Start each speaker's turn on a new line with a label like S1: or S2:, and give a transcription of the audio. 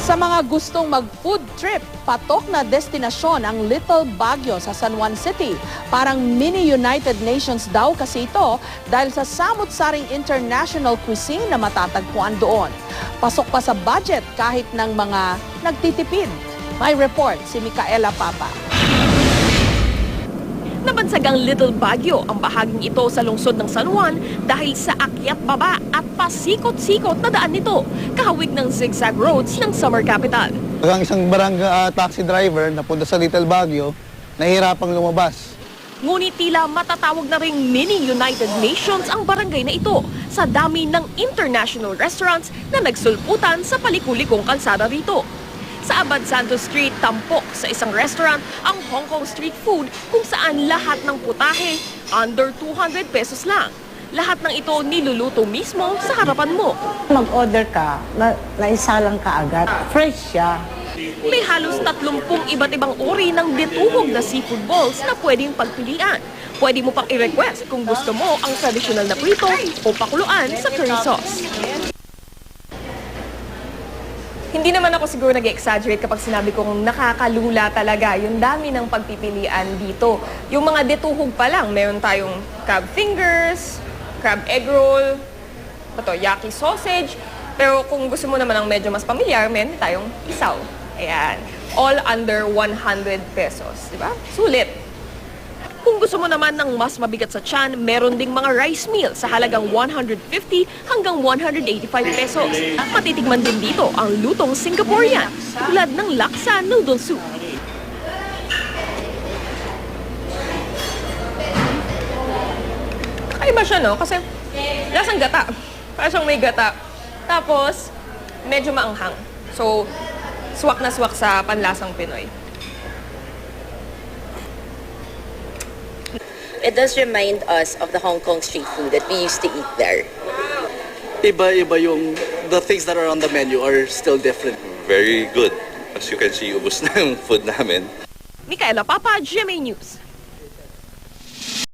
S1: Sa mga gustong mag-food trip, patok na destinasyon ang Little Baguio sa San Juan City. Parang mini United Nations daw kasi ito dahil sa samut-saring international cuisine na matatagpuan doon. Pasok pa sa budget kahit ng mga nagtitipid. May report si Micaela Papa.
S2: Nabansagang Little Baguio ang bahaging ito sa lungsod ng San Juan dahil sa akyat baba at pasikot-sikot na daan nito, kahawig ng zigzag roads ng summer capital.
S3: Ang isang barangay taxi driver na punta sa Little Baguio, nahihirapang lumabas.
S2: Ngunit tila matatawag na ring mini United Nations ang barangay na ito sa dami ng international restaurants na nagsulputan sa palikulikong kalsada rito. Sa Abad Santos Street, tampok sa isang restaurant ang Hong Kong street food kung saan lahat ng putahe under 200 pesos lang. Lahat ng ito niluluto mismo sa harapan mo.
S4: Mag-order ka, naisalang ka agad. Fresh siya.
S2: May halos 30 iba't ibang uri ng dituhog na seafood balls na pwedeng pagpilian. Pwede mo pang i-request kung gusto mo ang traditional na prito o pakuluan sa curry sauce. Hindi naman ako siguro nag-exaggerate kapag sinabi kong nakakalula talaga yung dami ng pagpipilian dito. Yung mga dituhog pa lang, meron tayong crab fingers, crab egg roll, yaki sausage. Pero kung gusto mo naman ng medyo mas pamilyar, meron tayong isaw. Ayan. All under 100 pesos. Diba? Sulit. Kung gusto mo naman ng mas mabigat sa tiyan, meron ding mga rice meal sa halagang 150 hanggang 185 pesos. Matitikman din dito ang lutong Singaporean, tulad ng laksa noodle soup. Kakaiba siya, no? Kasi lasang gata. Parang siyang may gata. Tapos, medyo maanghang. So, swak na swak sa panlasang Pinoy.
S5: It does remind us of the Hong Kong street food that we used to eat there.
S6: Iba-iba yung the things that are on the menu are still different.
S7: Very good. As you can see, ubos na yung food namin.
S2: Micaela Papa, GMA News.